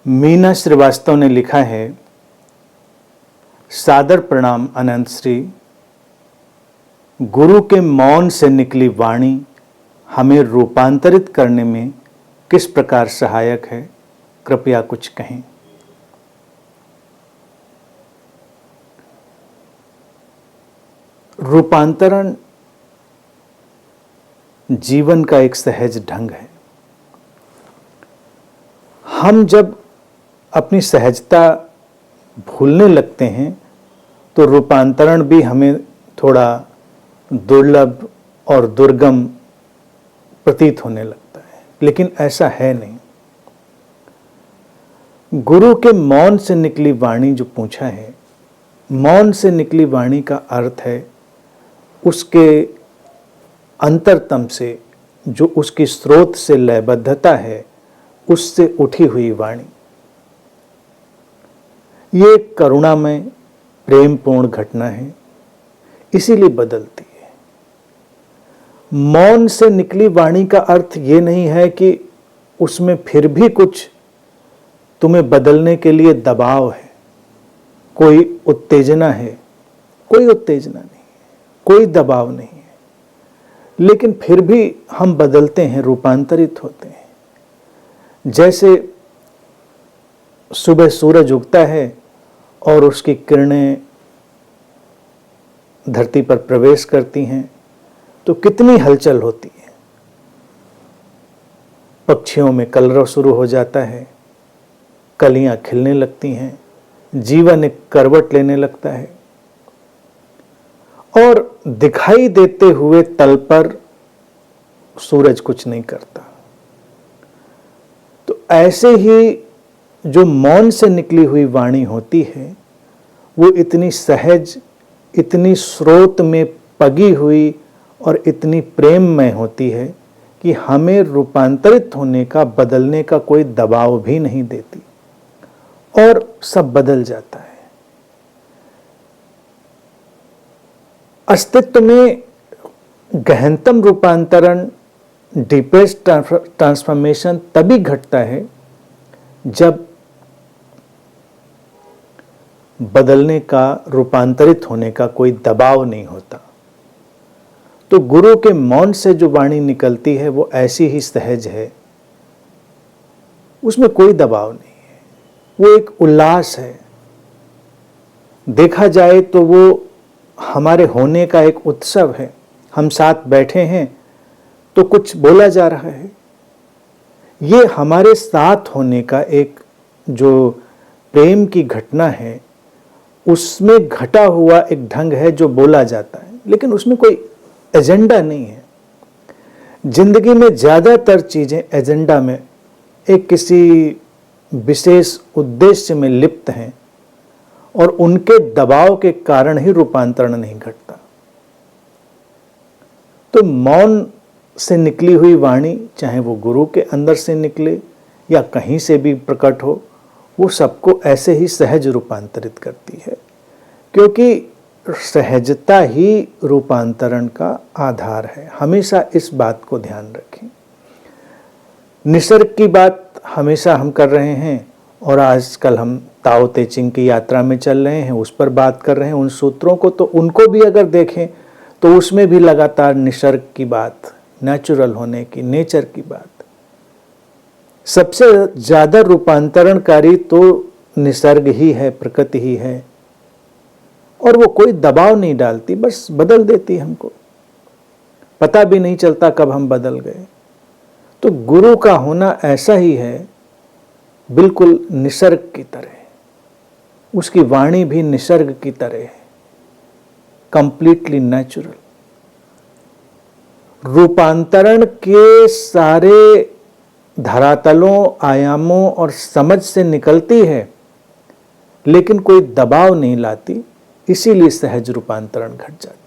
मीना श्रीवास्तव ने लिखा है, सादर प्रणाम अनंत श्री। गुरु के मौन से निकली वाणी हमें रूपांतरित करने में किस प्रकार सहायक है, कृपया कुछ कहें। रूपांतरण जीवन का एक सहज ढंग है। हम जब अपनी सहजता भूलने लगते हैं तो रूपांतरण भी हमें थोड़ा दुर्लभ और दुर्गम प्रतीत होने लगता है, लेकिन ऐसा है नहीं। गुरु के मौन से निकली वाणी जो पूछा है, मौन से निकली वाणी का अर्थ है उसके अंतरतम से, जो उसकी स्रोत से लयबद्धता है, उससे उठी हुई वाणी। ये करुणामय प्रेमपूर्ण घटना है, इसीलिए बदलती है। मौन से निकली वाणी का अर्थ ये नहीं है कि उसमें फिर भी कुछ तुम्हें बदलने के लिए दबाव है, कोई उत्तेजना है। कोई उत्तेजना नहीं है, कोई दबाव नहीं है, लेकिन फिर भी हम बदलते हैं, रूपांतरित होते हैं। जैसे सुबह सूरज उगता है और उसकी किरणें धरती पर प्रवेश करती हैं तो कितनी हलचल होती है, पक्षियों में कलरव शुरू हो जाता है, कलियां खिलने लगती हैं, जीवन एक करवट लेने लगता है और दिखाई देते हुए तल पर सूरज कुछ नहीं करता। तो ऐसे ही जो मौन से निकली हुई वाणी होती है वो इतनी सहज, इतनी स्रोत में पगी हुई और इतनी प्रेममय होती है कि हमें रूपांतरित होने का, बदलने का कोई दबाव भी नहीं देती और सब बदल जाता है। अस्तित्व में गहनतम रूपांतरण, डीपेस्ट ट्रांसफॉर्मेशन तभी घटता है जब बदलने का, रूपांतरित होने का कोई दबाव नहीं होता। तो गुरु के मौन से जो वाणी निकलती है वो ऐसी ही सहज है, उसमें कोई दबाव नहीं है, वो एक उल्लास है। देखा जाए तो वो हमारे होने का एक उत्सव है। हम साथ बैठे हैं तो कुछ बोला जा रहा है, ये हमारे साथ होने का एक जो प्रेम की घटना है, उसमें घटा हुआ एक ढंग है जो बोला जाता है, लेकिन उसमें कोई एजेंडा नहीं है। जिंदगी में ज्यादातर चीजें एजेंडा में, एक किसी विशेष उद्देश्य में लिप्त हैं और उनके दबाव के कारण ही रूपांतरण नहीं घटता। तो मौन से निकली हुई वाणी, चाहे वो गुरु के अंदर से निकले या कहीं से भी प्रकट हो, वो सबको ऐसे ही सहज रूपांतरित करती है, क्योंकि सहजता ही रूपांतरण का आधार है। हमेशा इस बात को ध्यान रखें। निसर्ग की बात हमेशा हम कर रहे हैं और आजकल हम ताओ ते चिंग की यात्रा में चल रहे हैं, उस पर बात कर रहे हैं, उन सूत्रों को। तो उनको भी अगर देखें तो उसमें भी लगातार निसर्ग की बात, नेचुरल होने की, नेचर की बात। सबसे ज्यादा रूपांतरणकारी तो निसर्ग ही है, प्रकृति ही है, और वो कोई दबाव नहीं डालती, बस बदल देती हमको। पता भी नहीं चलता कब हम बदल गए। तो गुरु का होना ऐसा ही है, बिल्कुल निसर्ग की तरह। उसकी वाणी भी निसर्ग की तरह है, कंप्लीटली नेचुरल। रूपांतरण के सारे धरातलों, आयामों और समझ से निकलती है, लेकिन कोई दबाव नहीं लाती, इसीलिए सहज रूपांतरण घट जाता है।